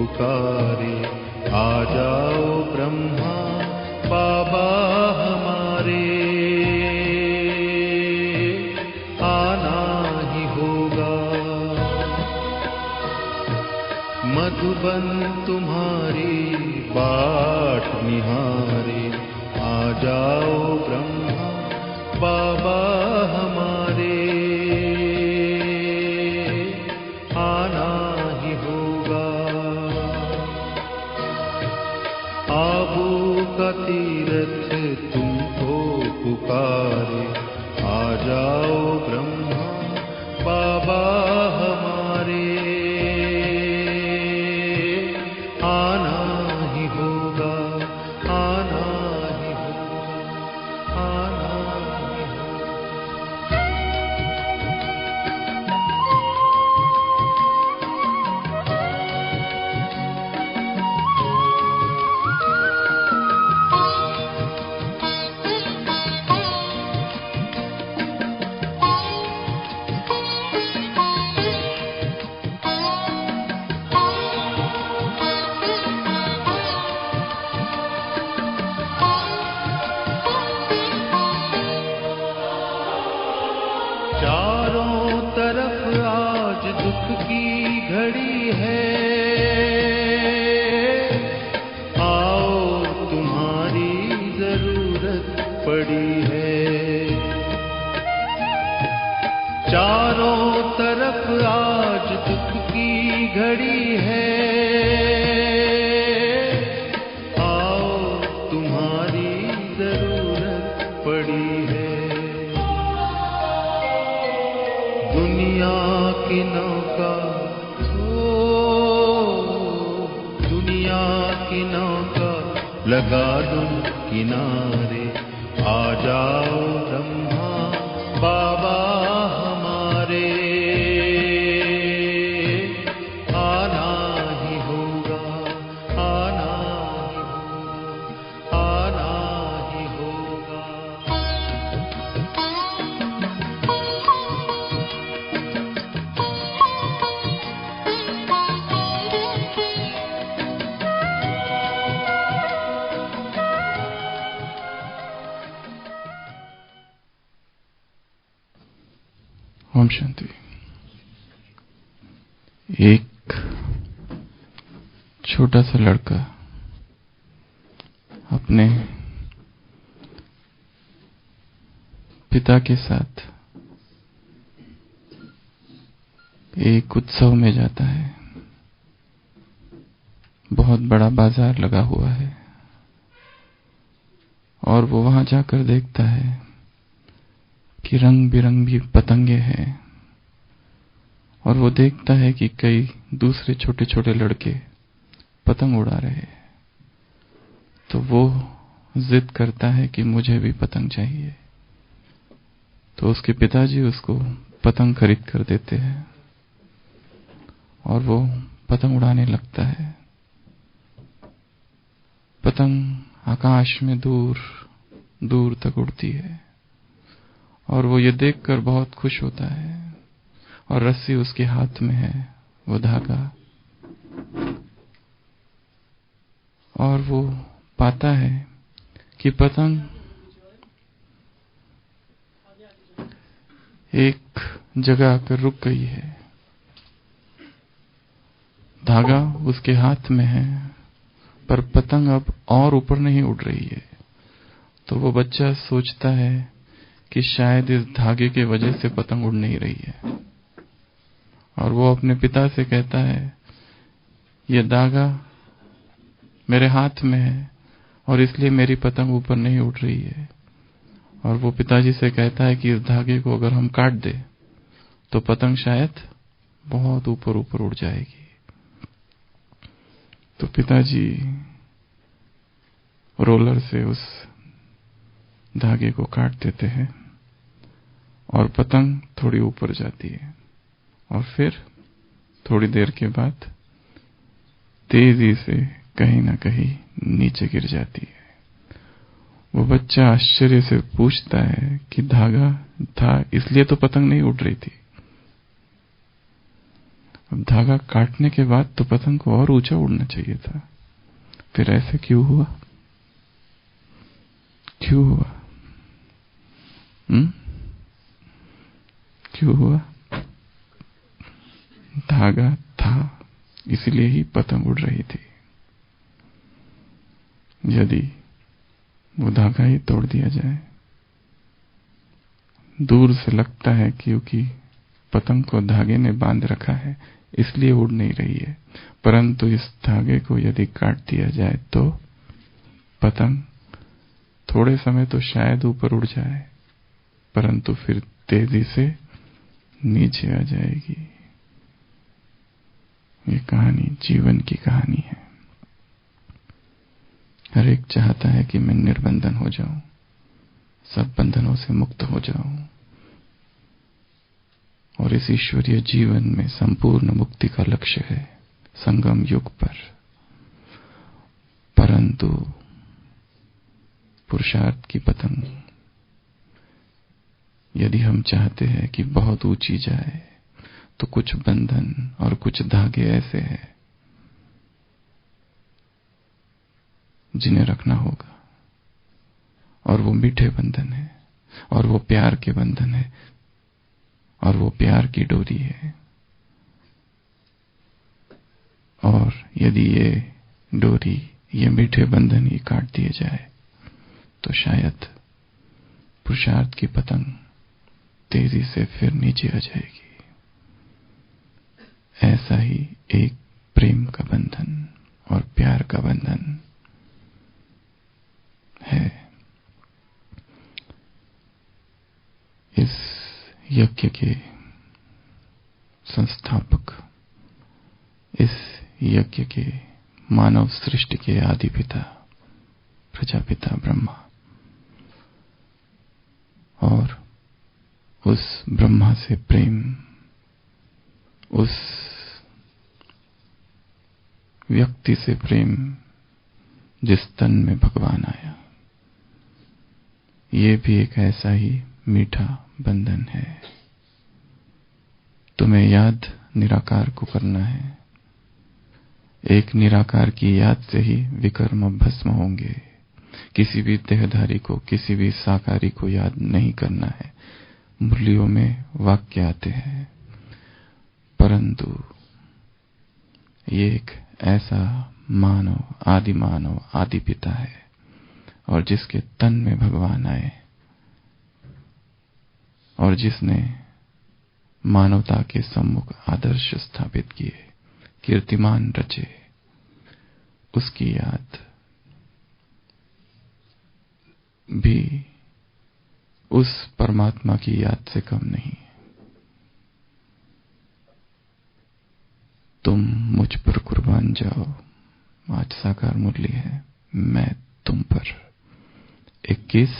पुकारे, आ जाओ ब्रह्मा बाबा हमारे, आना ही होगा। मधुबन तुम्हारी बाट निहारे, आ जाओ ब्रह्मा बाबा हमारे, आना ही होगा। आबू का तीरथ तुमको पुकारे, आ जाओ ब्रह्मा बाबा हमारे, आना ही होगा, आना ही होगा, आना ही चारों तरफ आज दुख की घड़ी है, आओ तुम्हारी जरूरत पड़ी है। चारों तरफ आज दुख की घड़ी है, आओ तुम्हारी जरूरत पड़ी है। दुनिया की नौका, दुनिया की नौका लगा दूं किनारे, आ जाओ ब्रह्मा बाबा हमारे, आना ही होगा, आना ही होगा, आना ही होगा। ओम शांति। एक छोटा सा लड़का अपने पिता के साथ एक उत्सव में जाता है। बहुत बड़ा बाजार लगा हुआ है और वो वहां जाकर देखता है कि रंग बिरंगी पतंगे हैं, और वो देखता है कि कई दूसरे छोटे छोटे लड़के पतंग उड़ा रहे हैं। तो वो जिद करता है कि मुझे भी पतंग चाहिए। तो उसके पिताजी उसको पतंग खरीद कर देते हैं और वो पतंग उड़ाने लगता है। पतंग आकाश में दूर दूर तक उड़ती है और वो ये देखकर बहुत खुश होता है, और रस्सी उसके हाथ में है, वो धागा, और वो पाता है कि पतंग एक जगह आकर रुक गई है। धागा उसके हाथ में है पर पतंग अब और ऊपर नहीं उड़ रही है। तो वो बच्चा सोचता है कि शायद इस धागे के वजह से पतंग उड़ नहीं रही है, और वो अपने पिता से कहता है, ये धागा मेरे हाथ में है और इसलिए मेरी पतंग ऊपर नहीं उड़ रही है। और वो पिताजी से कहता है कि इस धागे को अगर हम काट दे तो पतंग शायद बहुत ऊपर ऊपर उड़ जाएगी। तो पिताजी रोलर से उस धागे को काट देते हैं और पतंग थोड़ी ऊपर जाती है, और फिर थोड़ी देर के बाद तेजी से कहीं ना कहीं नीचे गिर जाती है। वो बच्चा आश्चर्य से पूछता है कि धागा था इसलिए तो पतंग नहीं उड़ रही थी। अब धागा काटने के बाद तो पतंग को और ऊंचा उड़ना चाहिए था, फिर ऐसे क्यों हुआ? क्यों हुआ? क्यों हुआ? धागा था, इसलिए ही पतंग उड़ रही थी। यदि वो धागा ही तोड़ दिया जाए, दूर से लगता है क्योंकि पतंग को धागे ने बांध रखा है इसलिए उड़ नहीं रही है, परंतु इस धागे को यदि काट दिया जाए तो पतंग थोड़े समय तो शायद ऊपर उड़ जाए, परंतु फिर तेजी से नीचे आ जाएगी। ये कहानी जीवन की कहानी है। हर एक चाहता है कि मैं निर्बंधन हो जाऊं, सब बंधनों से मुक्त हो जाऊं और इस ईश्वरीय जीवन में संपूर्ण मुक्ति का लक्ष्य है संगम युग पर। परंतु पुरुषार्थ की पतंग यदि हम चाहते हैं कि बहुत ऊंची जाए तो कुछ बंधन और कुछ धागे ऐसे हैं जिन्हें रखना होगा, और वो मीठे बंधन है, और वो प्यार के बंधन है, और वो प्यार की डोरी है। और यदि ये डोरी, ये मीठे बंधन ही काट दिए जाए तो शायद पुरुषार्थ की पतंग तेजी से फिर नीचे आ जाएगी। ऐसा ही एक प्रेम का बंधन और प्यार का बंधन है। इस यज्ञ के संस्थापक, इस यज्ञ के मानव सृष्टि के आदि पिता प्रजापिता ब्रह्मा, और उस ब्रह्मा से प्रेम, उस व्यक्ति से प्रेम जिस तन में भगवान आया, ये भी एक ऐसा ही मीठा बंधन है। तुम्हें याद निराकार को करना है। एक निराकार की याद से ही विकर्म भस्म होंगे। किसी भी देहधारी को, किसी भी साकारी को याद नहीं करना है। मुरलियों में वाक्य आते हैं, परंतु ये एक ऐसा मानव, आदि पिता है, और जिसके तन में भगवान आए और जिसने मानवता के सम्मुख आदर्श स्थापित किए, कीर्तिमान रचे, उसकी याद भी उस परमात्मा की याद से कम नहीं। तुम मुझ पर कुर्बान जाओ, आज साकार मुरली है, मैं तुम पर 21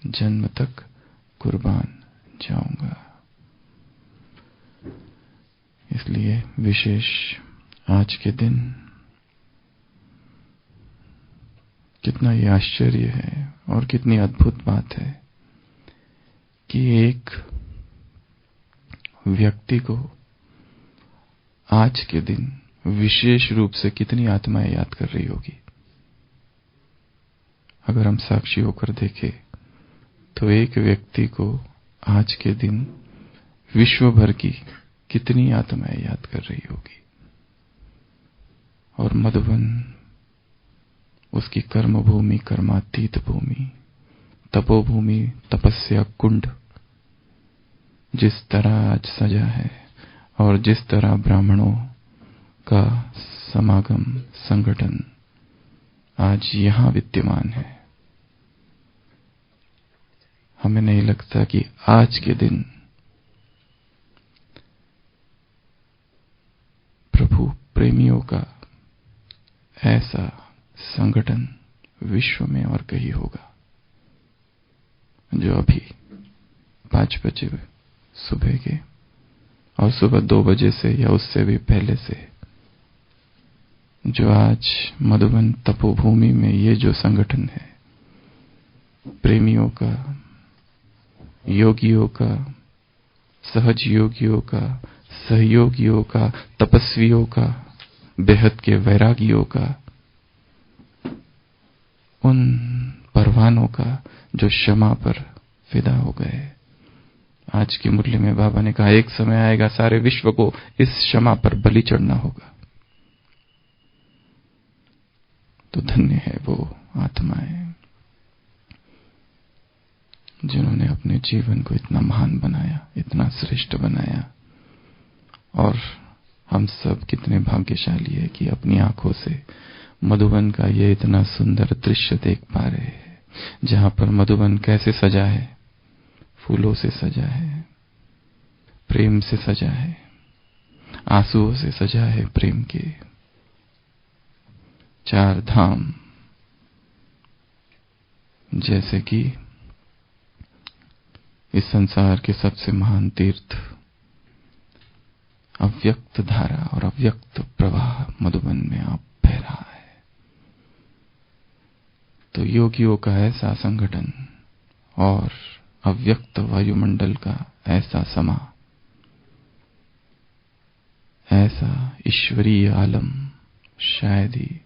जन्म तक कुर्बान जाऊंगा। इसलिए विशेष आज के दिन कितना ये आश्चर्य है और कितनी अद्भुत बात है कि एक व्यक्ति को आज के दिन विशेष रूप से कितनी आत्माएं याद कर रही होगी। अगर हम साक्षी होकर देखें तो एक व्यक्ति को आज के दिन विश्व भर की कितनी आत्माएं याद कर रही होगी। और मधुबन उसकी कर्मभूमि, कर्मातीत भूमि, तपोभूमि, तपस्या कुंड जिस तरह आज सजा है, और जिस तरह ब्राह्मणों का समागम, संगठन आज यहां विद्यमान है, हमें नहीं लगता कि आज के दिन प्रभु प्रेमियों का ऐसा संगठन विश्व में और कहीं होगा, जो अभी 5 बजे सुबह के और सुबह 2 बजे से या उससे भी पहले से जो आज मधुबन तपोभूमि में ये जो संगठन है, प्रेमियों का, योगियों का, सहज योगियों का, सहयोगियों का, तपस्वियों का, बेहद के वैरागियों का, उन परवानों का जो क्षमा पर फिदा हो गए। आज की मुरली में बाबा ने कहा एक समय आएगा सारे विश्व को इस क्षमा पर बलि चढ़ना होगा। तो धन्य है वो आत्माएं जिन्होंने अपने जीवन को इतना महान बनाया, इतना श्रेष्ठ बनाया। और हम सब कितने भाग्यशाली है कि अपनी आंखों से मधुबन का ये इतना सुंदर दृश्य देख पा रहे हैं, जहां पर मधुबन कैसे सजा है, फूलों से सजा है, प्रेम से सजा है, आंसुओं से सजा है, प्रेम के 4 धाम, जैसे कि इस संसार के सबसे महान तीर्थ अव्यक्त धारा और अव्यक्त प्रवाह मधुबन में आप बह रहा है। तो योगियों का ऐसा संगठन और अव्यक्त वायुमंडल का ऐसा समा, ऐसा ईश्वरीय आलम शायद ही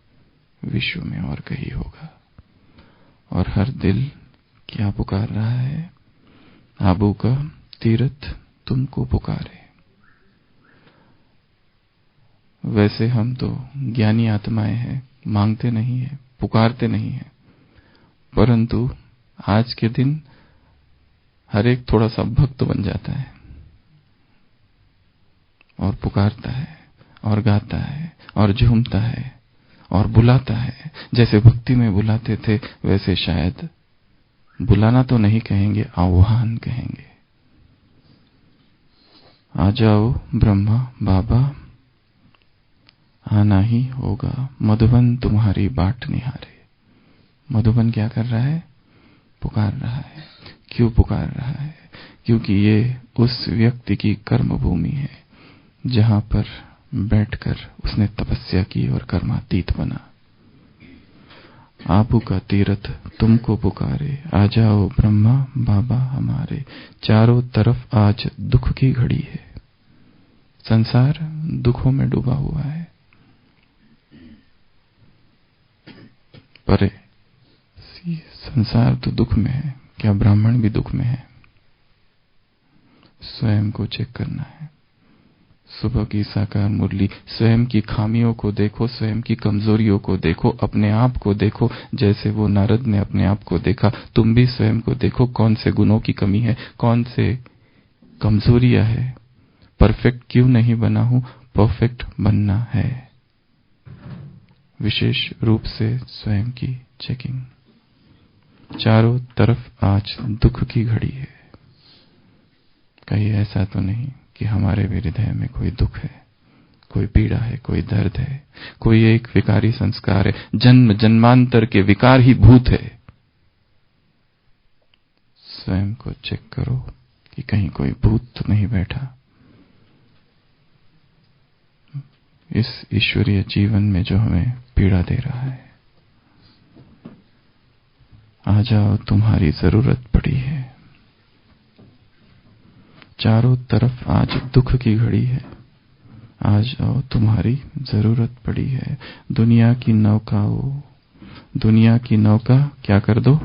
विश्व में और कहीं होगा। और हर दिल क्या पुकार रहा है? आबू का तीर्थ तुमको पुकारे। वैसे हम तो ज्ञानी आत्माएं हैं, मांगते नहीं है, पुकारते नहीं है, परंतु आज के दिन हर एक थोड़ा सा भक्त बन जाता है और पुकारता है और गाता है और झूमता है और बुलाता है। जैसे भक्ति में बुलाते थे वैसे शायद बुलाना तो नहीं कहेंगे, आह्वान कहेंगे। आ जाओ ब्रह्मा बाबा, आना ही होगा, मधुबन तुम्हारी बाट निहारे। मधुबन क्या कर रहा है? पुकार रहा है। क्यों पुकार रहा है? क्योंकि ये उस व्यक्ति की कर्म भूमि है जहां पर बैठकर उसने तपस्या की और कर्मातीत बना। आबू का तीर्थ तुमको पुकारे, आ जाओ ब्रह्मा बाबा हमारे। चारों तरफ आज दुख की घड़ी है, संसार दुखों में डूबा हुआ है। पर संसार तो दुख में है, क्या ब्राह्मण भी दुख में है? स्वयं को चेक करना है। सुबह की साकार मुरली, स्वयं की खामियों को देखो, स्वयं की कमजोरियों को देखो, अपने आप को देखो। जैसे वो नारद ने अपने आप को देखा, तुम भी स्वयं को देखो, कौन से गुणों की कमी है, कौन से कमजोरियां है। परफेक्ट क्यों नहीं बना हूं? परफेक्ट बनना है। विशेष रूप से स्वयं की चेकिंग। चारों तरफ आज दुख की घड़ी है। कहीं ऐसा तो नहीं कि हमारे भी हृदय में कोई दुख है, कोई पीड़ा है, कोई दर्द है, कोई एक विकारी संस्कार है, जन्म जन्मांतर के विकार ही भूत है। स्वयं को चेक करो कि कहीं कोई भूत तो नहीं बैठा इस ईश्वरीय जीवन में जो हमें पीड़ा दे रहा है। आ जाओ तुम्हारी जरूरत पड़ी है। चारों तरफ आज दुख की घड़ी है, आ जाओ तुम्हारी जरूरत पड़ी है। दुनिया की नौकाओं, दुनिया की नौका क्या कर दो?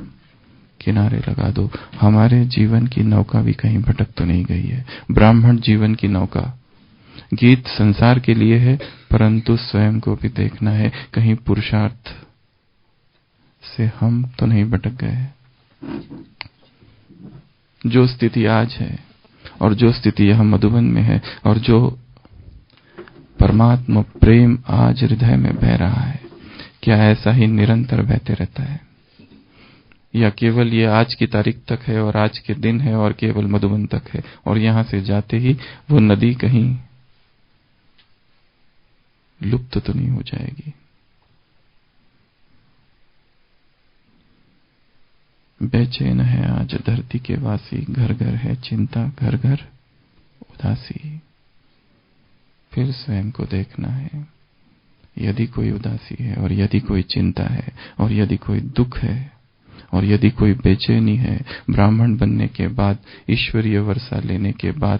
किनारे लगा दो। हमारे जीवन की नौका भी कहीं भटक तो नहीं गई है? ब्राह्मण जीवन की नौका, गीत संसार के लिए है, परंतु स्वयं को भी देखना है, कहीं पुरुषार्थ से हम तो नहीं भटक गए। जो स्थिति आज है और जो स्थिति यहां मधुबन में है और जो परमात्मा प्रेम आज हृदय में बह रहा है, क्या ऐसा ही निरंतर बहते रहता है, या केवल ये आज की तारीख तक है और आज के दिन है और केवल मधुबन तक है, और यहां से जाते ही वो नदी कहीं लुप्त तो नहीं हो जाएगी? बेचैन है आज धरती के वासी, घर घर है चिंता, घर घर उदासी। फिर स्वयं को देखना है। यदि कोई उदासी है और यदि कोई चिंता है और यदि कोई दुख है और यदि कोई बेचैनी है, ब्राह्मण बनने के बाद, ईश्वरीय वर्षा लेने के बाद,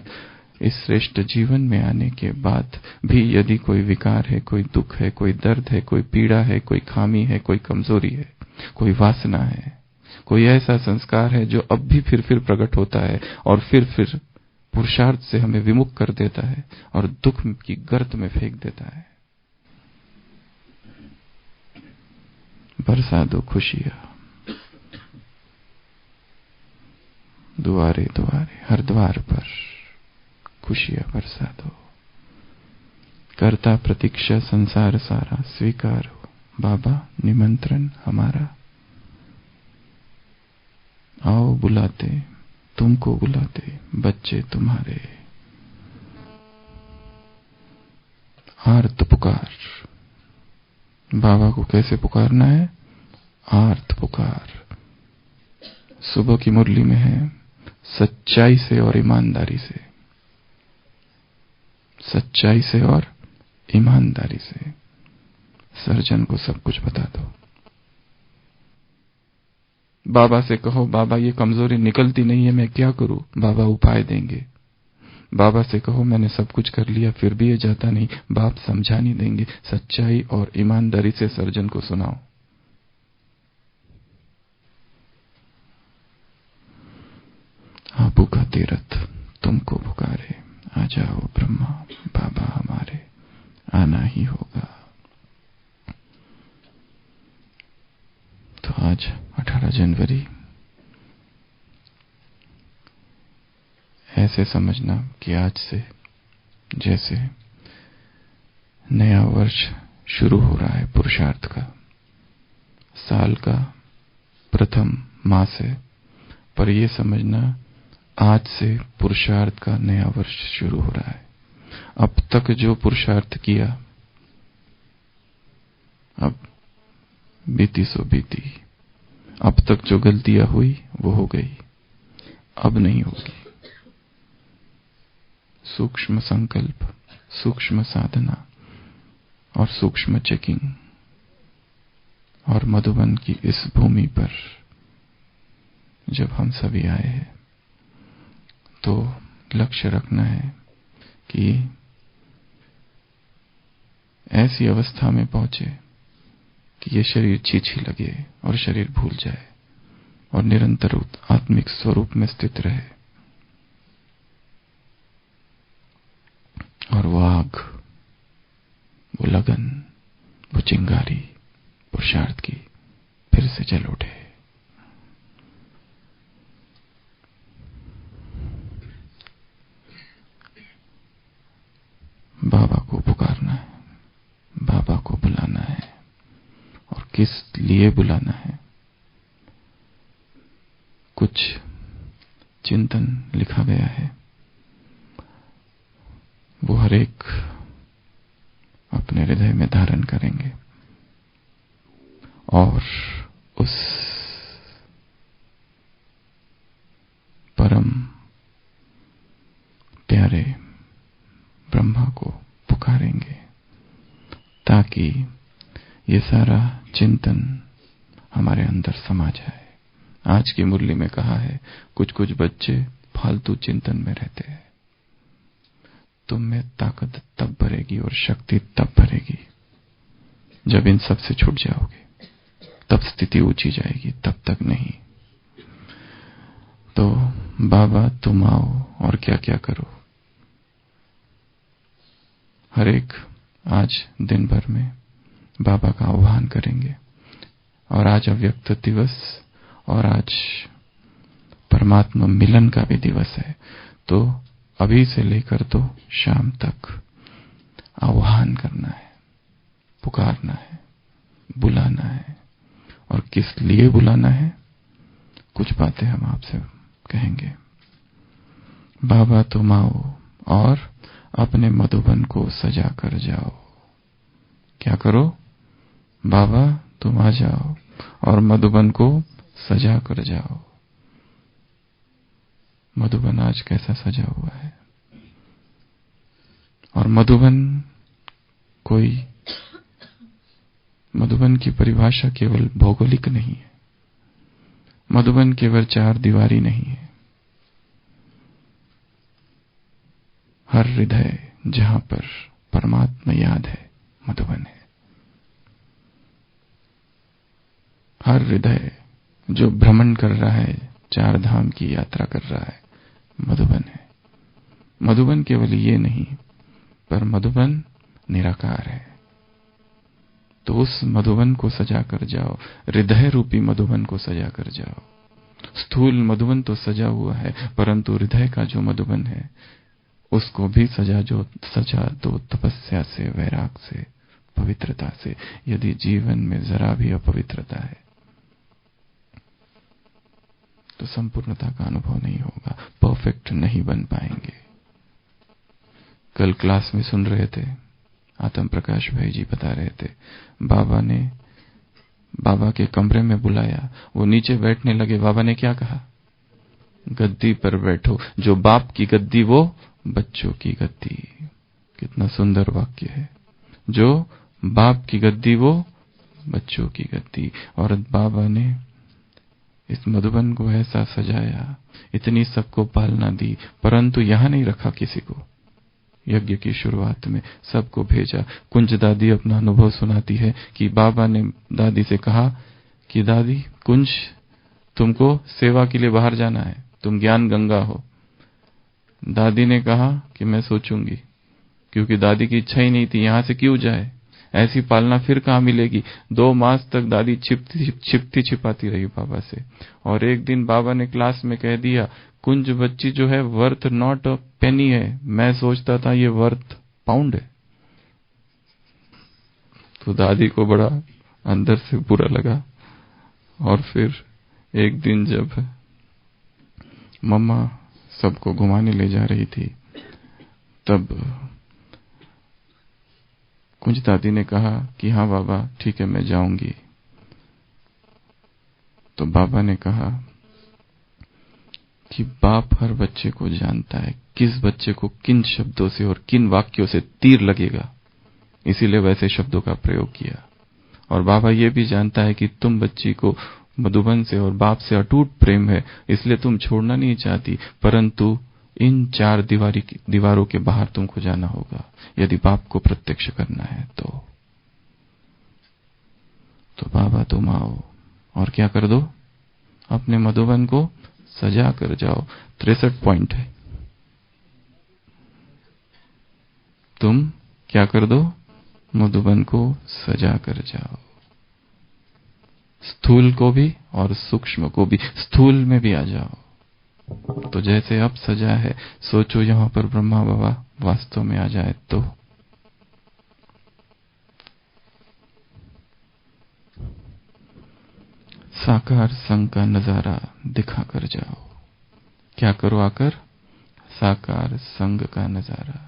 इस श्रेष्ठ जीवन में आने के बाद भी यदि कोई विकार है, कोई दुख है, कोई दर्द है, कोई पीड़ा है, कोई खामी है, कोई कमजोरी है, कोई वासना है, कोई ऐसा संस्कार है जो अब भी फिर प्रकट होता है और फिर पुरुषार्थ से हमें विमुख कर देता है और दुख की गर्त में फेंक देता है। बरसा दो खुशियां दुआरे दुआरे, हर द्वार पर खुशियां बरसा दो। करता प्रतीक्षा संसार सारा, स्वीकार हो बाबा निमंत्रण हमारा। आओ बुलाते, तुमको बुलाते बच्चे तुम्हारे। आर्त पुकार। बाबा को कैसे पुकारना है? आर्त पुकार। सुबह की मुरली में है, सच्चाई से और ईमानदारी से, सच्चाई से और ईमानदारी से सर्जन को सब कुछ बता दो। बाबा से कहो, बाबा ये कमजोरी निकलती नहीं है, मैं क्या करूं? बाबा उपाय देंगे। बाबा से कहो, मैंने सब कुछ कर लिया फिर भी ये जाता नहीं, बाप समझा नहीं देंगे। सच्चाई और ईमानदारी से सर्जन को सुनाओ। आबू का तीरथ तुमको पुकारे, आ जाओ ब्रह्मा बाबा हमारे, आना ही होगा। तो आज 18 जनवरी, ऐसे समझना कि आज से जैसे नया वर्ष शुरू हो रहा है, पुरुषार्थ का साल का प्रथम मास है, पर यह समझना आज से पुरुषार्थ का नया वर्ष शुरू हो रहा है। अब तक जो पुरुषार्थ किया, अब बीती सो बीती। अब तक जो गलतियां हुई वो हो गई, अब नहीं होगी। सूक्ष्म संकल्प, सूक्ष्म साधना और सूक्ष्म चेकिंग, और मधुबन की इस भूमि पर जब हम सभी आए हैं तो लक्ष्य रखना है कि ऐसी अवस्था में पहुंचे कि ये शरीर छीछी लगे और शरीर भूल जाए और निरंतर आत्मिक स्वरूप में स्थित रहे। और वो आग, वो लगन, वो चिंगारी पुरुषार्थ की फिर से जल उठे। बाबा को पुकारना है, बाबा को बुलाना है। और किस लिए बुलाना है? कुछ चिंतन लिखा गया है, वो हर एक अपने हृदय में धारण करेंगे और उस परम प्यारे ब्रह्मा को पुकारेंगे ताकि ये सारा चिंतन हमारे अंदर समा जाए। आज की मुरली में कहा है, कुछ कुछ बच्चे फालतू चिंतन में रहते हैं। तुम में ताकत तब भरेगी और शक्ति तब भरेगी जब इन सब से छूट जाओगे, तब स्थिति ऊंची जाएगी, तब तक नहीं। तो बाबा तुम आओ और क्या क्या करो। हर एक आज दिन भर में बाबा का आह्वान करेंगे। और आज अव्यक्त दिवस और आज परमात्मा मिलन का भी दिवस है। तो अभी से लेकर तो शाम तक आह्वान करना है, पुकारना है, बुलाना है। और किस लिए बुलाना है, कुछ बातें हम आपसे कहेंगे। बाबा तुम आओ और अपने मधुबन को सजा कर जाओ। क्या करो? बाबा तुम आ जाओ और मधुबन को सजा कर जाओ। मधुबन आज कैसा सजा हुआ है? और मधुबन की परिभाषा केवल भौगोलिक नहीं है। मधुबन केवल चार दीवारी नहीं है। हर हृदय जहां पर परमात्मा याद है, मधुबन है। हर हृदय जो भ्रमण कर रहा है, चार धाम की यात्रा कर रहा है, मधुबन है। मधुबन केवल ये नहीं, पर मधुबन निराकार है। तो उस मधुबन को सजा कर जाओ, हृदय रूपी मधुबन को सजा कर जाओ। स्थूल मधुबन तो सजा हुआ है, परंतु हृदय का जो मधुबन है उसको भी सजा दो तपस्या से, वैराग से, पवित्रता से। यदि जीवन में जरा भी अपवित्रता है तो संपूर्णता का अनुभव नहीं होगा, परफेक्ट नहीं बन पाएंगे। कल क्लास में सुन रहे थे, आत्म प्रकाश भाई जी बता रहे थे, बाबा ने बाबा के कमरे में बुलाया, वो नीचे बैठने लगे। बाबा ने क्या कहा? गद्दी पर बैठो। जो बाप की गद्दी वो बच्चों की गद्दी। कितना सुंदर वाक्य है। जो बाप की गद्दी वो बच्चों की गद्दी। और बाबा ने इस मधुबन को ऐसा सजाया, इतनी सबको पालना दी, परंतु यहां नहीं रखा किसी को। यज्ञ की शुरुआत में सबको भेजा। कुंज दादी अपना अनुभव सुनाती है कि बाबा ने दादी से कहा कि दादी, कुंज, तुमको सेवा के लिए बाहर जाना है, तुम ज्ञान गंगा हो। दादी ने कहा कि मैं सोचूंगी, क्योंकि दादी की इच्छा ही नहीं थी, यहां से क्यों जाए, ऐसी पालना फिर कहां मिलेगी। 2 मास तक दादी छिपती छिपाती रही बाबा से। और एक दिन बाबा ने क्लास में कह दिया, कुंज बच्ची जो है वर्थ नॉट अ पेनी है, मैं सोचता था ये वर्थ पाउंड है। तो दादी को बड़ा अंदर से बुरा लगा। और फिर एक दिन जब मम्मा सबको घुमाने ले जा रही थी, तब कुंज दादी ने कहा कि हाँ बाबा ठीक है, मैं जाऊंगी। तो बाबा ने कहा कि बाप हर बच्चे को जानता है, किस बच्चे को किन शब्दों से और किन वाक्यों से तीर लगेगा, इसीलिए वैसे शब्दों का प्रयोग किया। और बाबा ये भी जानता है कि तुम बच्ची को मधुबन से और बाप से अटूट प्रेम है, इसलिए तुम छोड़ना नहीं चाहती, परंतु इन 4 दीवारों के बाहर तुमको जाना होगा यदि बाप को प्रत्यक्ष करना है तो बाबा तुम आओ और क्या कर दो, अपने मधुबन को सजा कर जाओ। 63 पॉइंट है। तुम क्या कर दो, मधुबन को सजा कर जाओ। स्थूल को भी और सूक्ष्म को भी, स्थूल में भी आ जाओ। तो जैसे अब सजा है, सोचो यहां पर ब्रह्मा बाबा वास्तव में आ जाए तो। साकार संग का नजारा दिखा कर जाओ। क्या करो आकर, साकार संग का नजारा।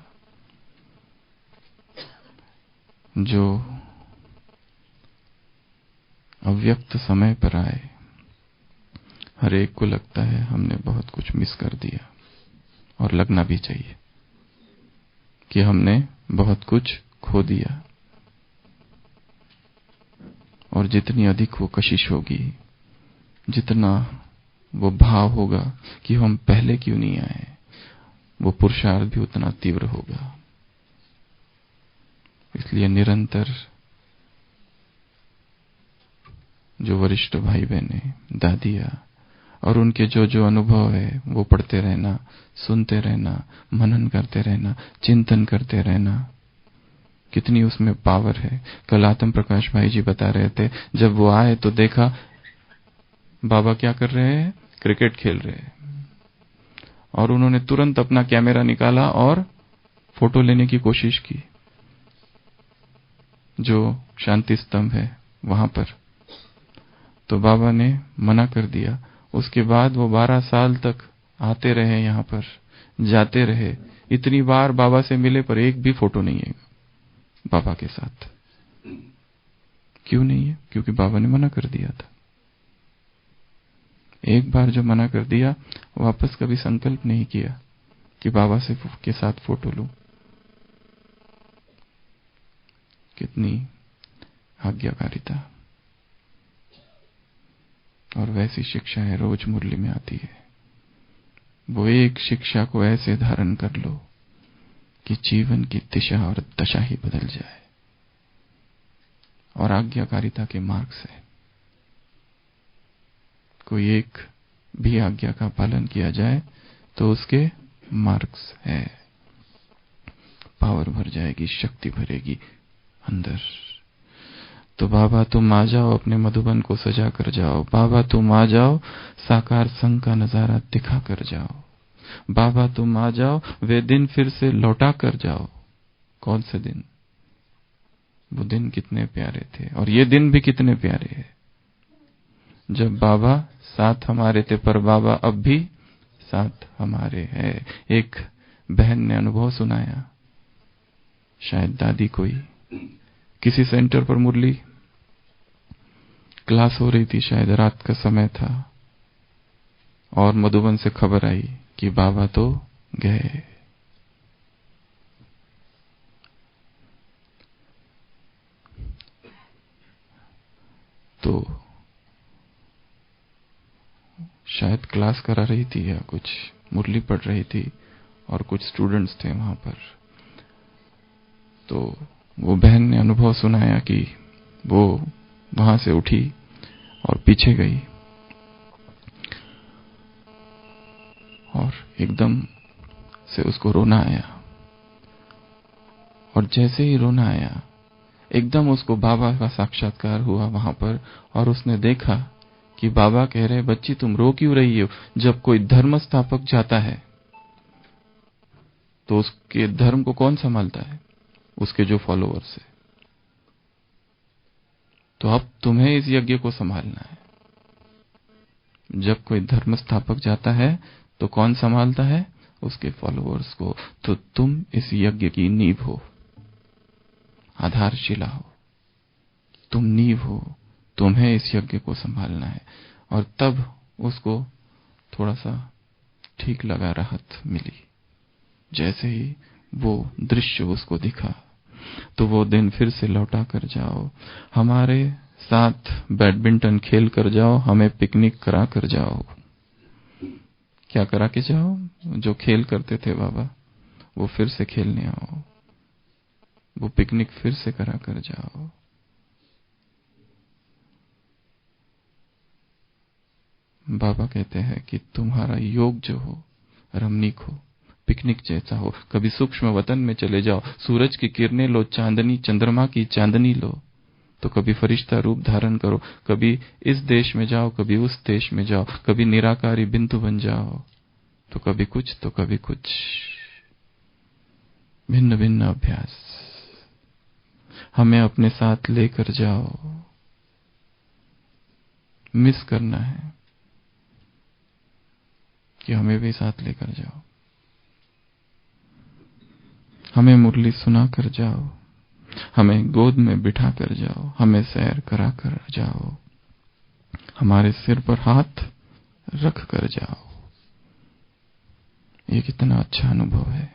जो अव्यक्त समय पर आए, हर एक को लगता है हमने बहुत कुछ मिस कर दिया, और लगना भी चाहिए कि हमने बहुत कुछ खो दिया। और जितनी अधिक वो कशिश होगी, जितना वो भाव होगा कि हम पहले क्यों नहीं आए, वो पुरुषार्थ भी उतना तीव्र होगा। इसलिए निरंतर जो वरिष्ठ भाई बहने, दादियां और उनके जो जो अनुभव है वो पढ़ते रहना, सुनते रहना, मनन करते रहना, चिंतन करते रहना। कितनी उसमें पावर है। कल आत्म प्रकाश भाई जी बता रहे थे, जब वो आए तो देखा बाबा क्या कर रहे हैं, क्रिकेट खेल रहे हैं। और उन्होंने तुरंत अपना कैमरा निकाला और फोटो लेने की कोशिश की, जो शांति स्तंभ है वहां पर। तो बाबा ने मना कर दिया। उसके बाद वो 12 साल तक आते रहे, यहां पर जाते रहे। इतनी बार बाबा से मिले पर एक भी फोटो नहीं है बाबा के साथ। क्यों नहीं है? क्योंकि बाबा ने मना कर दिया था। एक बार जो मना कर दिया, वापस कभी संकल्प नहीं किया कि बाबा से के साथ फोटो लूं। कितनी आज्ञाकारिता। और वैसी शिक्षाएं रोज मुरली में आती है। वो एक शिक्षा को ऐसे धारण कर लो कि जीवन की दिशा और दशा ही बदल जाए। और आज्ञाकारिता के मार्ग से कोई एक भी आज्ञा का पालन किया जाए तो उसके मार्क्स है। पावर भर जाएगी, शक्ति भरेगी अंदर। तो बाबा तुम आ जाओ, अपने मधुबन को सजा कर जाओ। बाबा तुम आ जाओ, साकार संग का नजारा दिखा कर जाओ। बाबा तुम आ जाओ, वे दिन फिर से लौटा कर जाओ। कौन से दिन? वो दिन कितने प्यारे थे और ये दिन भी कितने प्यारे हैं जब बाबा साथ हमारे थे, पर बाबा अब भी साथ हमारे हैं। एक बहन ने अनुभव सुनाया, शायद दादी कोई, किसी सेंटर पर मुरली क्लास हो रही थी, शायद रात का समय था, और मधुबन से खबर आई कि बाबा तो गए। तो शायद क्लास करा रही थी या कुछ मुरली पढ़ रही थी और कुछ स्टूडेंट्स थे वहां पर। तो वो बहन ने अनुभव सुनाया कि वो वहां से उठी और पीछे गई और एकदम से उसको रोना आया। और जैसे ही रोना आया, एकदम उसको बाबा का साक्षात्कार हुआ वहां पर, और उसने देखा कि बाबा कह रहे, बच्ची तुम रो क्यों रही हो? जब कोई धर्म स्थापक जाता है तो उसके धर्म को कौन संभालता है? उसके जो फॉलोअर्स है। तो अब तुम्हें इस यज्ञ को संभालना है। जब कोई धर्म स्थापक जाता है तो कौन संभालता है? उसके फॉलोअर्स को। तो तुम इस यज्ञ की नींव हो, आधारशिला हो, तुम नींव हो, तुम्हें इस यज्ञ को संभालना है। और तब उसको थोड़ा सा ठीक लगा, राहत मिली। जैसे ही वो दृश्य उसको दिखा, तो वो दिन फिर से लौटा कर जाओ, हमारे साथ बैडमिंटन खेल कर जाओ, हमें पिकनिक करा कर जाओ। क्या करा के जाओ? जो खेल करते थे बाबा, वो फिर से खेलने आओ, वो पिकनिक फिर से करा कर जाओ। बाबा कहते हैं कि तुम्हारा योग जो हो रमणीक हो, पिकनिक जैसा हो। कभी सूक्ष्म वतन में चले जाओ, सूरज की किरणें लो, चांदनी चंद्रमा की चांदनी लो। तो कभी फरिश्ता रूप धारण करो, कभी इस देश में जाओ, कभी उस देश में जाओ, कभी निराकारी बिंदु बन जाओ, तो कभी कुछ तो कभी कुछ। भिन्न भिन्न अभ्यास हमें अपने साथ लेकर जाओ। मिस करना है कि हमें भी साथ लेकर जाओ, हमें मुरली सुना कर जाओ, हमें गोद में बिठा कर जाओ, हमें सैर करा कर जाओ, हमारे सिर पर हाथ रख कर जाओ। ये कितना अच्छा अनुभव है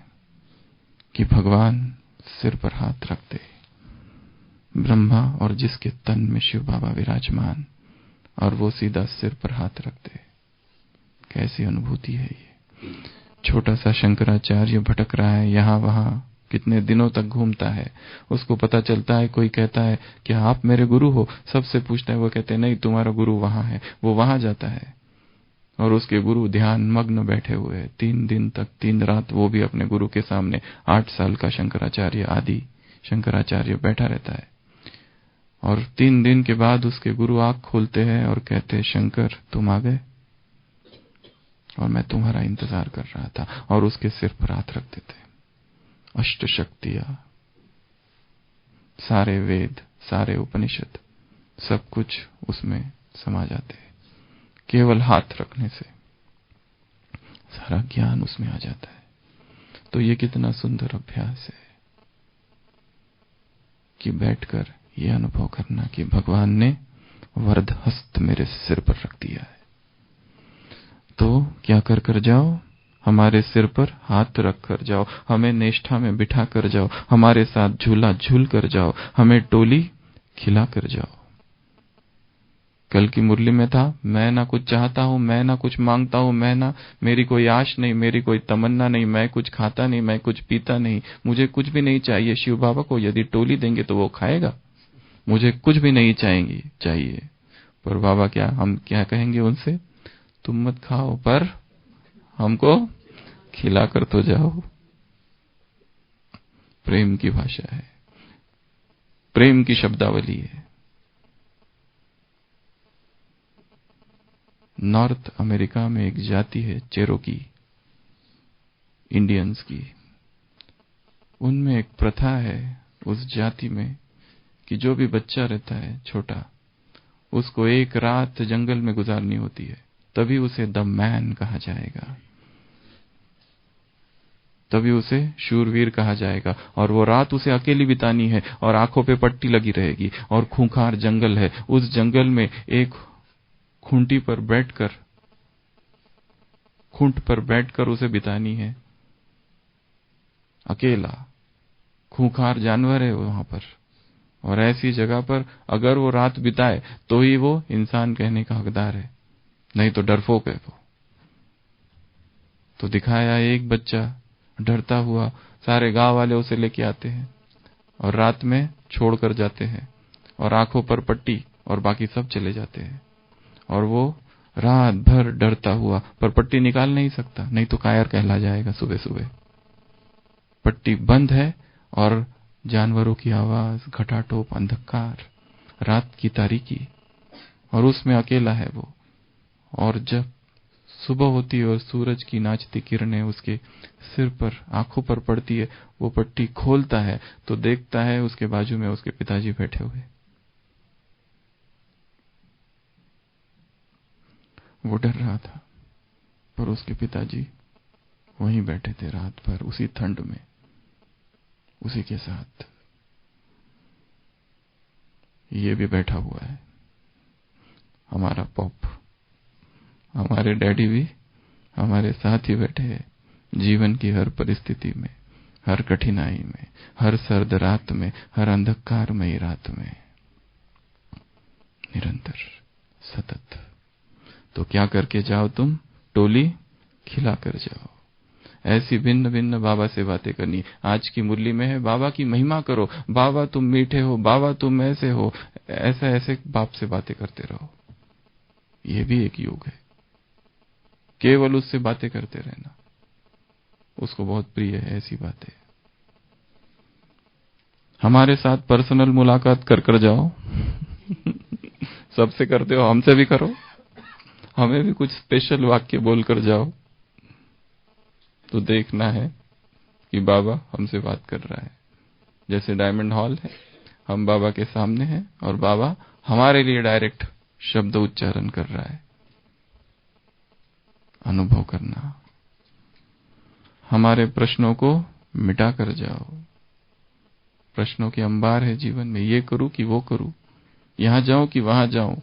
कि भगवान सिर पर हाथ रखते, ब्रह्मा और जिसके तन में शिव बाबा विराजमान, और वो सीधा सिर पर हाथ रखते। कैसी अनुभूति है ये। छोटा सा शंकराचार्य भटक रहा है यहां वहां, कितने दिनों तक घूमता है। उसको पता चलता है, कोई कहता है कि आप मेरे गुरु हो, सबसे पूछता है, वो कहते हैं नहीं तुम्हारा गुरु वहां है। वो वहां जाता है और उसके गुरु ध्यान मग्न बैठे हुए हैं 3 दिन तक, 3 रात, वो भी अपने गुरु के सामने। 8 साल का शंकराचार्य, आदि शंकराचार्य बैठा रहता है। और 3 दिन के बाद उसके गुरु आंख खोलते हैं और कहते हैं, शंकर तुम आ गए और मैं तुम्हारा इंतजार कर रहा था। और उसके सिर पर हाथ रख देते। अष्ट शक्तियां, सारे वेद, सारे उपनिषद, सब कुछ उसमें समा जाते हैं। केवल हाथ रखने से सारा ज्ञान उसमें आ जाता है। तो ये कितना सुंदर अभ्यास है कि बैठकर ये अनुभव करना कि भगवान ने वरद हस्त मेरे सिर पर रख दिया है। तो क्या कर कर जाओ? हमारे सिर पर हाथ रख कर जाओ, हमें निष्ठा में बिठा कर जाओ, हमारे साथ झूला झूल कर जाओ, हमें टोली खिला कर जाओ। कल की मुरली में था, मैं ना कुछ चाहता हूं, मैं ना कुछ मांगता हूं, मैं ना, मेरी कोई आश नहीं, मेरी कोई तमन्ना नहीं, मैं कुछ खाता नहीं, मैं कुछ पीता नहीं, मुझे कुछ भी नहीं चाहिए। शिव बाबा को यदि टोली देंगे तो वो खाएगा, मुझे कुछ भी नहीं चाहिए। पर बाबा क्या, हम क्या कहेंगे उनसे, तुम मत खाओ पर हमको खिला कर तो जाओ। प्रेम की भाषा है, प्रेम की शब्दावली है। नॉर्थ अमेरिका में एक जाति है चेरोकी इंडियंस की, उनमें एक प्रथा है उस जाति में कि जो भी बच्चा रहता है छोटा, उसको एक रात जंगल में गुजारनी होती है, तभी उसे द मैन कहा जाएगा, तभी उसे शूरवीर कहा जाएगा। और वो रात उसे अकेली बितानी है और आंखों पे पट्टी लगी रहेगी और खूंखार जंगल है, उस जंगल में एक खूंट पर बैठकर उसे बितानी है, अकेला। खूंखार जानवर है वहां पर, और ऐसी जगह पर अगर वो रात बिताए तो ही वो इंसान कहने का हकदार है, नहीं तो डरपोक है वो। तो दिखाया एक बच्चा डरता हुआ, सारे गांव वाले उसे लेके आते हैं और रात में छोड़कर जाते हैं और आंखों पर पट्टी और बाकी सब चले जाते हैं, और वो रात भर डरता हुआ, पर पट्टी निकाल नहीं सकता, नहीं तो कायर कहला जाएगा सुबह सुबह। पट्टी बंद है और जानवरों की आवाज, घटाटोप, अंधकार, रात की तारीकी, और उसमें अकेला है वो। और जब सुबह होती है और सूरज की नाचती किरणें उसके सिर पर, आंखों पर पड़ती है, वो पट्टी खोलता है तो देखता है उसके बाजू में उसके पिताजी बैठे हुए। वो डर रहा था, पर उसके पिताजी वहीं बैठे थे रात भर, उसी ठंड में, उसी के साथ। ये भी बैठा हुआ है, हमारा पॉप, हमारे डैडी भी हमारे साथ ही बैठे हैं, जीवन की हर परिस्थिति में, हर कठिनाई में, हर सर्द रात में, हर अंधकारमयी रात में, निरंतर, सतत। तो क्या करके जाओ तुम, टोली खिला कर जाओ। ऐसी भिन्न भिन्न बाबा से बातें करनी। आज की मुरली में है, बाबा की महिमा करो, बाबा तुम मीठे हो, बाबा तुम ऐसे हो, ऐसे बाप से बातें करते रहो। ये भी एक योग है, केवल उससे बातें करते रहना, उसको बहुत प्रिय है ऐसी बातें। हमारे साथ पर्सनल मुलाकात कर जाओ सबसे करते हो, हमसे भी करो, हमें भी कुछ स्पेशल वाक्य बोलकर जाओ, तो देखना है कि बाबा हमसे बात कर रहा है। जैसे डायमंड हॉल है, हम बाबा के सामने हैं और बाबा हमारे लिए डायरेक्ट शब्द उच्चारण कर रहा है। अनुभव करना। हमारे प्रश्नों को मिटा कर जाओ। प्रश्नों के अंबार है जीवन में, ये करूं कि वो करूं, यहां जाऊं कि वहां जाऊं,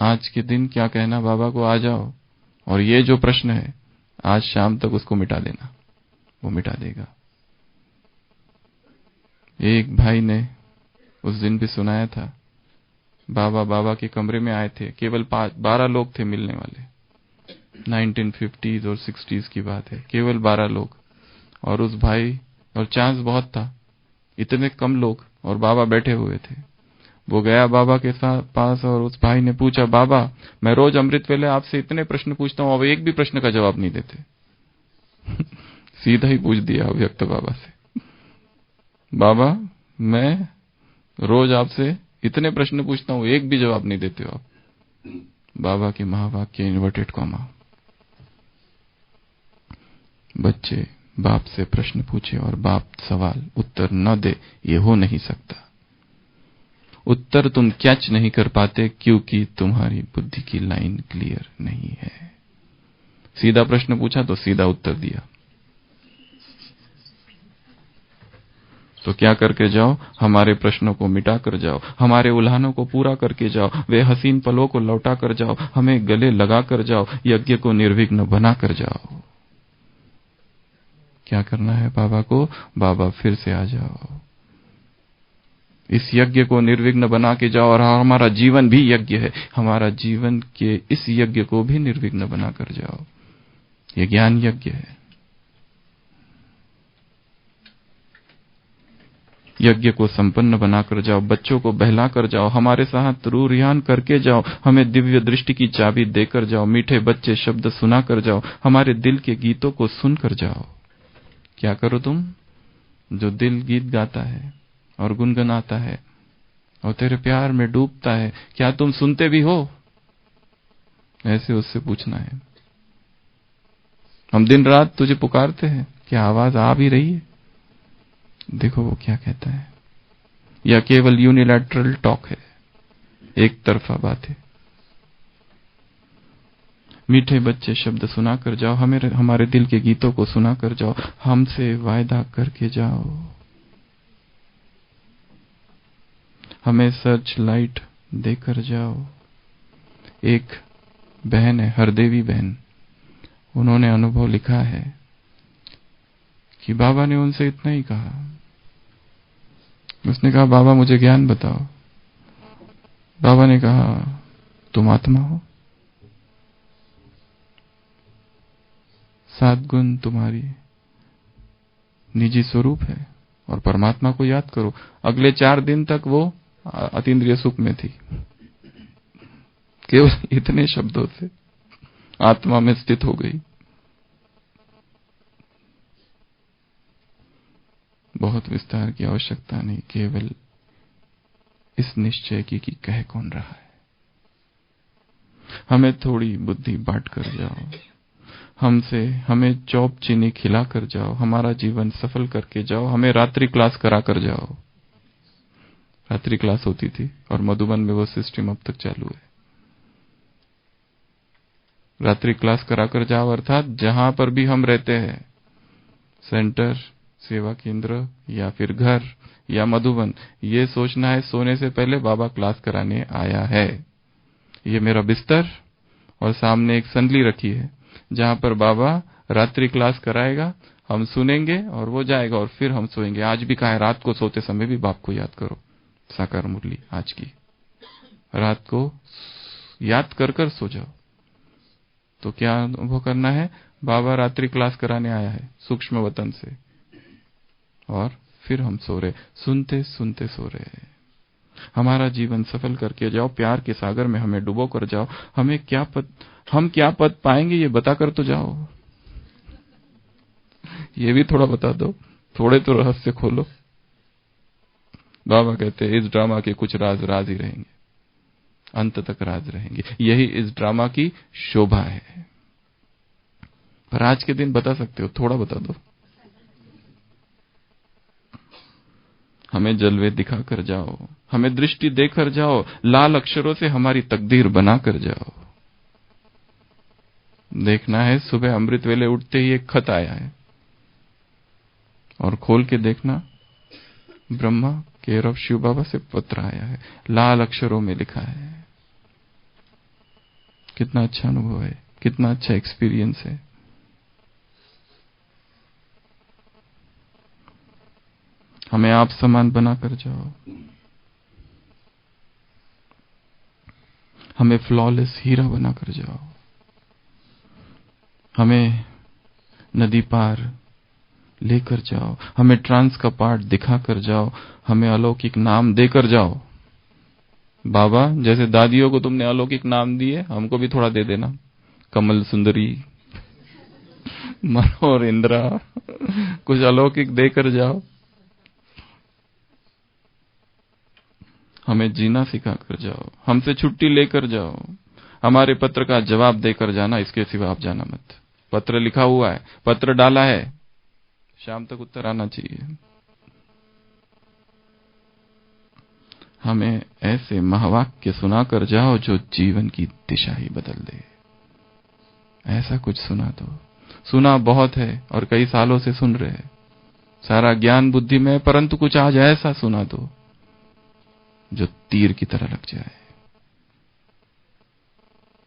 आज के दिन क्या कहना बाबा को, आ जाओ। और ये जो प्रश्न है, आज शाम तक उसको मिटा देना, वो मिटा देगा। एक भाई ने उस दिन भी सुनाया था, बाबा के कमरे में आए थे, केवल 12 लोग थे मिलने वाले। 1950s और 60s की बात है, केवल 12 लोग, और उस भाई, और चांस बहुत था, इतने कम लोग और बाबा बैठे हुए थे। वो गया बाबा के पास और उस भाई ने पूछा, बाबा मैं रोज अमृत वेले आपसे इतने प्रश्न पूछता हूं, अब एक भी प्रश्न का जवाब नहीं देते सीधा ही पूछ दिया व्यक्त बाबा से, बाबा मैं रोज आपसे इतने प्रश्न पूछता हूं, एक भी जवाब नहीं देते हो आप। बाबा के महावाक्य इन्वर्टेड कॉमा। बच्चे बाप से प्रश्न पूछे और बाप सवाल उत्तर न दे, ये हो नहीं सकता। उत्तर तुम कैच नहीं कर पाते क्योंकि तुम्हारी बुद्धि की लाइन क्लियर नहीं है। सीधा प्रश्न पूछा तो सीधा उत्तर दिया। तो क्या करके जाओ, हमारे प्रश्नों को मिटा कर जाओ, हमारे उल्हानों को पूरा करके जाओ, वे हसीन पलों को लौटा कर जाओ, हमें गले लगा कर जाओ, यज्ञ को निर्विघ्न बना कर जाओ। क्या करना है बाबा को, बाबा फिर से आ जाओ, इस यज्ञ को निर्विघ्न बना के जाओ, और हमारा जीवन भी यज्ञ है, हमारा जीवन के इस यज्ञ को भी निर्विघ्न बना कर जाओ। ये ज्ञान यज्ञ है। यज्ञ को संपन्न बनाकर जाओ, बच्चों को बहला कर जाओ, हमारे साथ रू रियान करके जाओ, हमें दिव्य दृष्टि की चाबी देकर जाओ, मीठे बच्चे शब्द सुना कर जाओ, हमारे दिल के गीतों को सुनकर जाओ। क्या करो तुम? जो दिल गीत गाता है और गुनगुनाता है और तेरे प्यार में डूबता है, क्या तुम सुनते भी हो? ऐसे उससे पूछना है। हम दिन रात तुझे पुकारते हैं, क्या आवाज आ भी रही है? देखो वो क्या कहता है। या केवल यूनिलैटरल टॉक है, एक तरफा बात है। मीठे बच्चे शब्द सुना कर जाओ, हमारे दिल के गीतों को सुना कर जाओ, हमसे वायदा करके जाओ। हमें सर्च लाइट देकर जाओ। एक बहन है, हरदेवी बहन, उन्होंने अनुभव लिखा है कि बाबा ने उनसे इतना ही कहा। उसने कहा, बाबा मुझे ज्ञान बताओ। बाबा ने कहा, तुम आत्मा हो, 7 गुण तुम्हारी निजी स्वरूप है, और परमात्मा को याद करो। अगले 4 दिन तक वो अतीन्द्रिय सुख में थी। केवल इतने शब्दों से आत्मा में स्थित हो गई। बहुत विस्तार की आवश्यकता नहीं, केवल इस निश्चय की कि कह कौन रहा है। हमें थोड़ी बुद्धि बांट कर जाओ, हमें चौप चीनी खिला कर जाओ, हमारा जीवन सफल करके जाओ। हमें रात्रि क्लास करा कर जाओ। रात्रि क्लास होती थी और मधुबन में वो सिस्टम अब तक चालू है। रात्रि क्लास करा कर जाओ, अर्थात जहां पर भी हम रहते हैं, सेंटर, सेवा केंद्र या फिर घर या मधुबन, ये सोचना है सोने से पहले बाबा क्लास कराने आया है। ये मेरा बिस्तर और सामने एक संदली रखी है जहां पर बाबा रात्रि क्लास कराएगा, हम सुनेंगे और वो जाएगा और फिर हम सोएंगे। आज भी कहा है, रात को सोते समय भी बाप को याद करो। साकार मुरली आज की, रात को याद कर कर सो जाओ। तो क्या अनुभव करना है? बाबा रात्रि क्लास कराने आया है सूक्ष्म वतन से, और फिर हम सो रहे, सुनते सुनते सो रहे। हमारा जीवन सफल करके जाओ, प्यार के सागर में हमें डुबो कर जाओ। हम क्या पद पाएंगे ये बता कर तो जाओ। ये भी थोड़ा बता दो, थोड़े तो रहस्य खोलो। बाबा कहते हैं, इस ड्रामा के कुछ राज राज ही रहेंगे, अंत तक राज रहेंगे। यही इस ड्रामा की शोभा है। पर आज के दिन बता सकते हो, थोड़ा बता दो। हमें जलवे दिखा कर जाओ, हमें दृष्टि देकर जाओ, लाल अक्षरों से हमारी तकदीर बना कर जाओ। देखना है, सुबह अमृत वेले उठते ही एक खत आया है, और खोल के देखना, ब्रह्मा केयर ऑफ शिव बाबा से पत्र आया है, लाल अक्षरों में लिखा है। कितना अच्छा अनुभव है, कितना अच्छा एक्सपीरियंस है। हमें आप समान बना कर जाओ, हमें फ्लॉलेस हीरा बना कर जाओ, हमें नदी पार लेकर जाओ, हमें ट्रांस का पार्ट दिखा कर जाओ, हमें अलौकिक नाम देकर जाओ। बाबा, जैसे दादियों को तुमने अलौकिक नाम दिए, हमको भी थोड़ा दे देना। कमल सुंदरी, मनोहर इंद्रा, कुछ अलौकिक देकर जाओ। हमें जीना सिखा कर जाओ, हमसे छुट्टी लेकर जाओ, हमारे पत्र का जवाब देकर जाना, इसके सिवा आप जाना मत। पत्र लिखा हुआ है, पत्र डाला है, शाम तक उत्तर आना चाहिए। हमें ऐसे महावाक्य सुनाकर जाओ जो जीवन की दिशा ही बदल दे। ऐसा कुछ सुना दो। सुना बहुत है और कई सालों से सुन रहे हैं, सारा ज्ञान बुद्धि में, परंतु कुछ आज ऐसा सुना दो जो तीर की तरह लग जाए,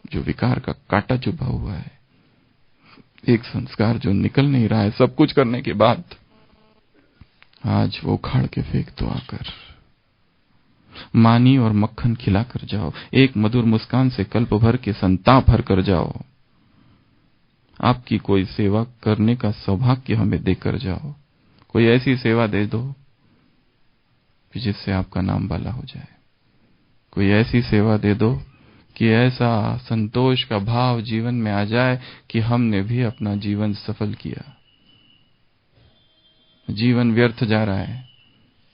जो विकार का कांटा चुभा हुआ है, एक संस्कार जो निकल नहीं रहा है सब कुछ करने के बाद। आज वो उखाड़ के फेंक दो आकर। मानी और मक्खन खिला कर जाओ। एक मधुर मुस्कान से कल्प भर के संताप हर कर जाओ। आपकी कोई सेवा करने का सौभाग्य हमें देकर जाओ। कोई ऐसी सेवा दे दो कि जिससे आपका नाम बाला हो जाए। कोई ऐसी सेवा दे दो कि ऐसा संतोष का भाव जीवन में आ जाए कि हमने भी अपना जीवन सफल किया। जीवन व्यर्थ जा रहा है,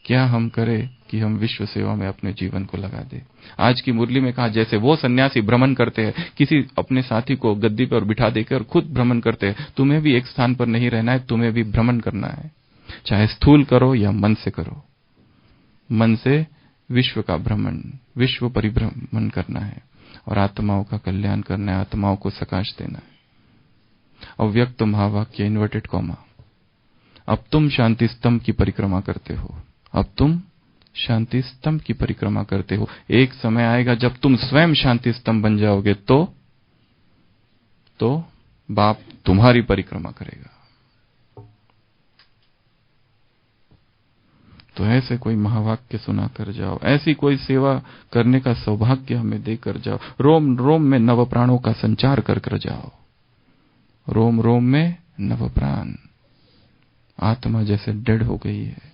क्या हम करें कि हम विश्व सेवा में अपने जीवन को लगा दें। आज की मुरली में कहा, जैसे वो सन्यासी भ्रमण करते हैं, किसी अपने साथी को गद्दी पर बिठा देकर खुद भ्रमण करते हैं, तुम्हें भी एक स्थान पर नहीं रहना है, तुम्हें भी भ्रमण करना है। चाहे स्थूल करो या मन से करो। मन से विश्व का भ्रमण, विश्व परिभ्रमण करना है और आत्माओं का कल्याण करना है, आत्माओं को सकाश देना है। अव्यक्त महावाक्य इन्वर्टेड कॉमा। अब तुम शांति स्तंभ की परिक्रमा करते हो। अब तुम शांति स्तंभ की परिक्रमा करते हो। एक समय आएगा जब तुम स्वयं शांति स्तंभ बन जाओगे तो बाप तुम्हारी परिक्रमा करेगा। तो ऐसे कोई महावाक्य सुना कर जाओ, ऐसी कोई सेवा करने का सौभाग्य हमें देकर जाओ। रोम रोम में नव प्राणों का संचार कर जाओ। रोम रोम में नव प्राण। आत्मा जैसे डेड हो गई है,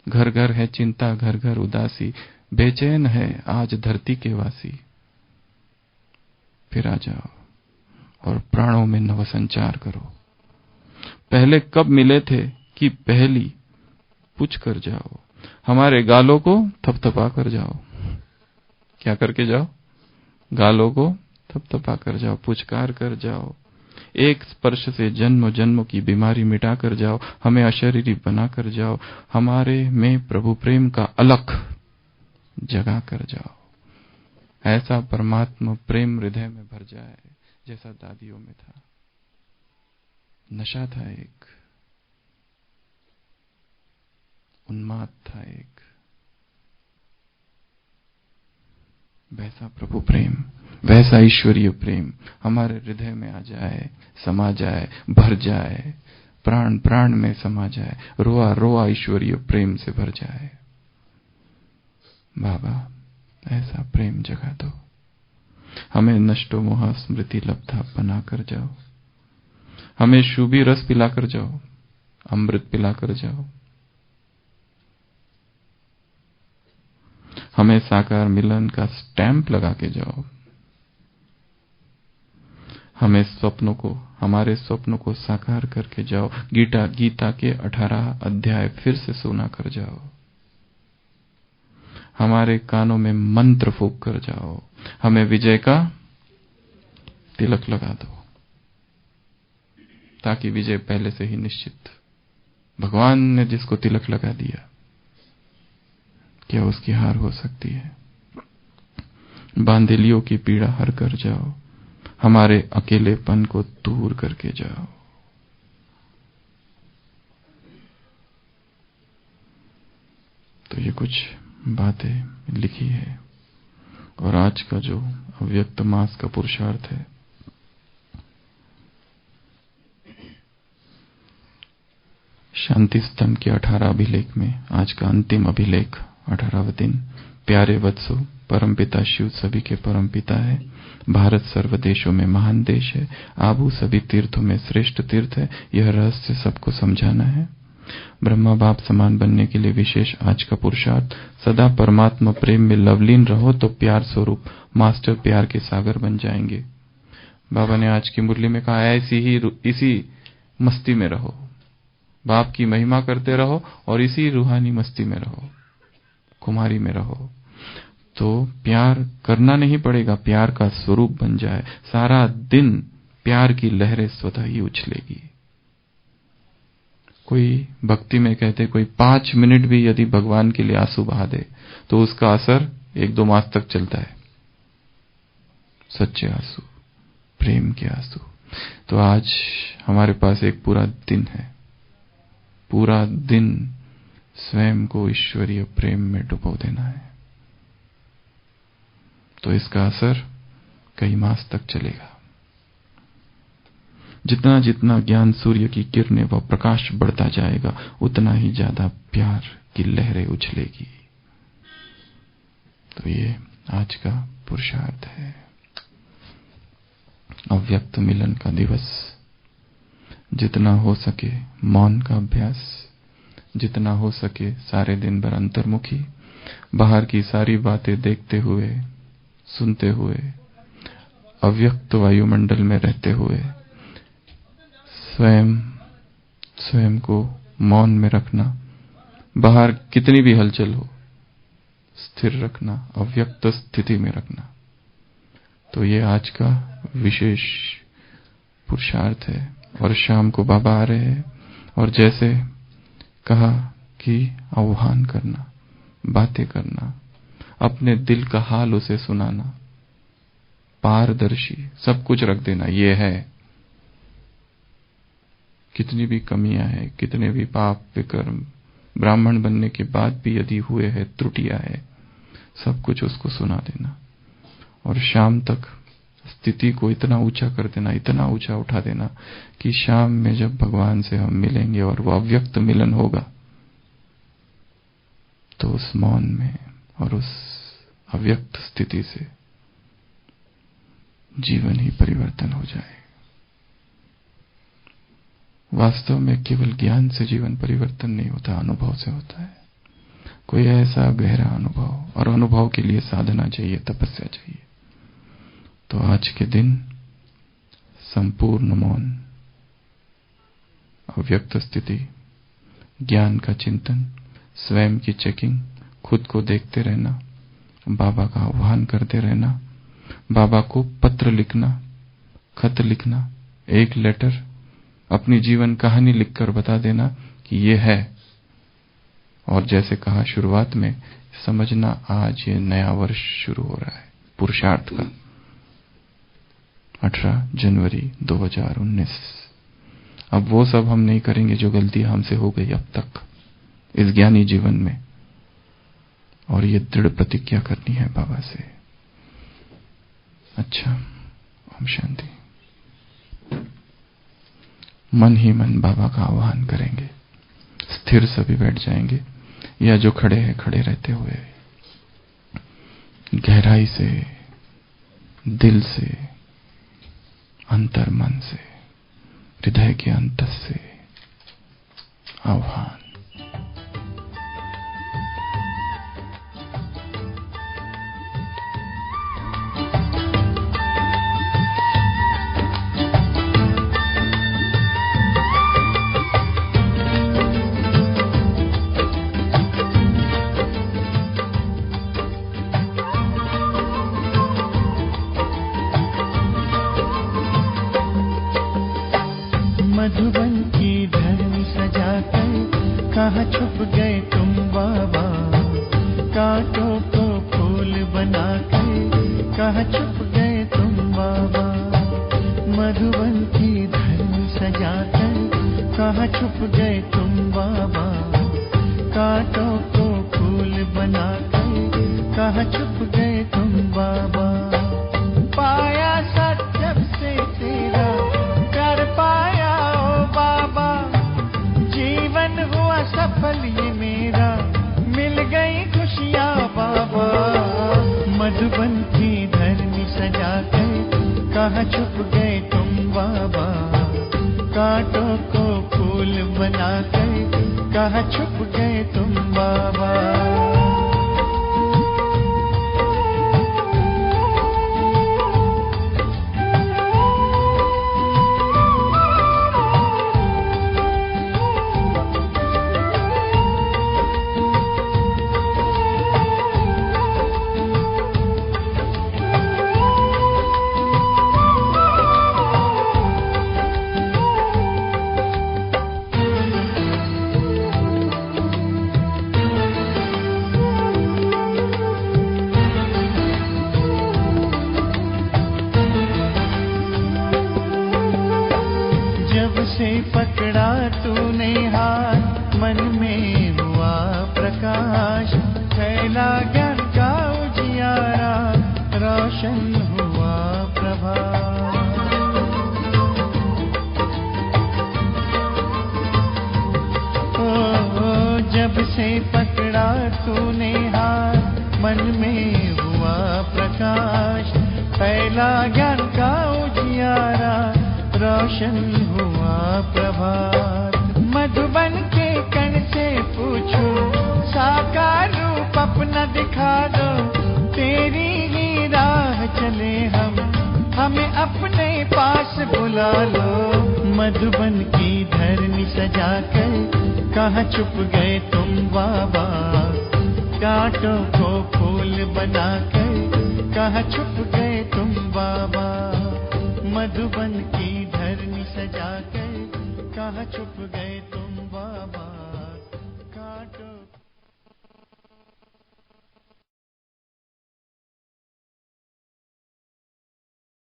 घर घर है चिंता, घर घर उदासी, बेचैन है आज धरती के वासी। फिर आ जाओ और प्राणों में नव संचार करो। पहले कब मिले थे कि पहली पूछ कर जाओ। हमारे गालों को थपथपा कर जाओ। क्या करके जाओ? गालों को थपथपा कर जाओ, पुचकार कर जाओ। एक स्पर्श से जन्म जन्म की बीमारी मिटा कर जाओ। हमें अशरीरी बना कर जाओ। हमारे में प्रभु प्रेम का अलख जगा कर जाओ। ऐसा परमात्मा प्रेम हृदय में भर जाए जैसा दादियों में था। नशा था एक, उन्माद था एक, वैसा प्रभु प्रेम, वैसा ईश्वरीय प्रेम हमारे हृदय में आ जाए, समा जाए, भर जाए, प्राण प्राण में समा जाए, रोआ रोआ ईश्वरीय प्रेम से भर जाए। बाबा ऐसा प्रेम जगा दो। हमें नष्टो मोह स्मृति लब्धा बना कर जाओ। हमें शुभी रस पिलाकर जाओ, अमृत पिलाकर जाओ। हमें साकार मिलन का स्टैंप लगा के जाओ। हमें स्वप्नों को, हमारे स्वप्नों को साकार करके जाओ। गीता के 18 अध्याय फिर से सुना कर जाओ। हमारे कानों में मंत्र फूंक कर जाओ। हमें विजय का तिलक लगा दो ताकि विजय पहले से ही निश्चित। भगवान ने जिसको तिलक लगा दिया, क्या उसकी हार हो सकती है? बांधिलियों की पीड़ा हर कर जाओ। हमारे अकेलेपन को दूर करके जाओ। तो ये कुछ बातें लिखी है और आज का जो अव्यक्त मास का पुरुषार्थ है, शांति स्तंभ के 18 अभिलेख में आज का अंतिम अभिलेख 18वां दिन। प्यारे वत्सो, परमपिता शिव सभी के परमपिता है। भारत सर्व देशों में महान देश है। आबू सभी तीर्थों में श्रेष्ठ तीर्थ है। यह रहस्य सबको समझाना है। ब्रह्मा बाप समान बनने के लिए विशेष आज का पुरुषार्थ। सदा परमात्मा प्रेम में लवलीन रहो तो प्यार स्वरूप मास्टर प्यार के सागर बन जाएंगे। बाबा ने आज की मुरली में कहा, ऐसी ही इसी मस्ती में रहो, बाप की महिमा करते रहो और इसी रूहानी मस्ती में रहो, कुमारी में रहो। तो प्यार करना नहीं पड़ेगा, प्यार का स्वरूप बन जाए। सारा दिन प्यार की लहरें स्वतः ही उछलेगी। कोई भक्ति में कहते, कोई 5 मिनट भी यदि भगवान के लिए आंसू बहा दे तो उसका असर 1-2 मास तक चलता है। सच्चे आंसू, प्रेम के आंसू। तो आज हमारे पास एक पूरा दिन है। पूरा दिन स्वयं को ईश्वरीय प्रेम में डुबो देना है। तो इसका असर कई मास तक चलेगा। जितना जितना ज्ञान सूर्य की किरणें व प्रकाश बढ़ता जाएगा, उतना ही ज्यादा प्यार की लहरें उछलेगी। तो ये आज का पुरुषार्थ है, अव्यक्त मिलन का दिवस। जितना हो सके मौन का अभ्यास, जितना हो सके सारे दिन भर अंतर्मुखी, बाहर की सारी बातें देखते हुए, सुनते हुए, अव्यक्त वायुमंडल में रहते हुए स्वयं को मौन में रखना, बाहर कितनी भी हलचल हो स्थिर रखना, अव्यक्त स्थिति में रखना। तो ये आज का विशेष पुरुषार्थ है। और शाम को बाबा आ रहे हैं और जैसे कहा कि आह्वान करना, बातें करना, अपने दिल का हाल उसे सुनाना, पारदर्शी सब कुछ रख देना। ये है, कितनी भी कमियां हैं, कितने भी पाप विकर्म ब्राह्मण बनने के बाद भी यदि हुए हैं, त्रुटियां है, सब कुछ उसको सुना देना। और शाम तक स्थिति को इतना ऊंचा कर देना, इतना ऊंचा उठा देना कि शाम में जब भगवान से हम मिलेंगे और वो अव्यक्त मिलन होगा, तो उस मौन में और उस अव्यक्त स्थिति से जीवन ही परिवर्तन हो जाए। वास्तव में केवल ज्ञान से जीवन परिवर्तन नहीं होता, अनुभव से होता है। कोई ऐसा गहरा अनुभव, और अनुभव के लिए साधना चाहिए, तपस्या चाहिए। तो आज के दिन संपूर्ण मौन, अव्यक्त स्थिति, ज्ञान का चिंतन, स्वयं की चेकिंग, खुद को देखते रहना, बाबा का आह्वान करते रहना, बाबा को पत्र लिखना, खत लिखना, एक लेटर, अपनी जीवन कहानी लिखकर बता देना कि ये है। और जैसे कहा शुरुआत में, समझना आज ये नया वर्ष शुरू हो रहा है पुरुषार्थ का, 18 जनवरी 2019। अब वो सब हम नहीं करेंगे जो गलतियां हमसे हो गई अब तक इस ज्ञानी जीवन में, और ये दृढ़ प्रतिज्ञा करनी है बाबा से। अच्छा, ओम शांति। मन ही मन बाबा का आह्वान करेंगे, स्थिर सभी बैठ जाएंगे, या जो खड़े हैं खड़े रहते हुए गहराई से, दिल से, अंतर मन से, हृदय के अंतस से आह्वान। मधुबन की धरनी सजाकर कहाँ छुप गए तुम बाबा, कांटों को फूल बनाकर कहाँ छुप गए तुम बाबा। मधुबन की धरनी सजाकर कहाँ छुप गए तुम बाबा, कांटों को फूल बनाकर कहाँ छुप गए तुम बाबा। पाया सत्य से तेरा कर पाया ओ बाबा, जीवन हुआ सफल ये मेरा, मिल गई खुशियाँ बाबा। मधुबन की धरनी सजाकर कहाँ छुप गए तुम बाबा, कांटों को फूल बनाकर कहाँ छुप गए तुम बाबा। से पकड़ा तूने हाथ, मन में हुआ प्रकाश, फैला ज्ञान का उजियारा, रोशन हुआ प्रभात। ओ जब से पकड़ा तूने हाथ, मन में फैला ज्ञान का उजियारा, रोशन हुआ प्रभात। मधुबन के कण से पूछो, साकार रूप अपना दिखा दो, तेरी ही राह चले हम, हमें अपने पास बुला लो। मधुबन की धरनी सजाकर कहाँ छुप गए तुम बाबा, कांटों को फूल बनाकर कहाँ छुप गए तुम बाबा। मधुबन की धरनी सजाकर कहाँ छुप गए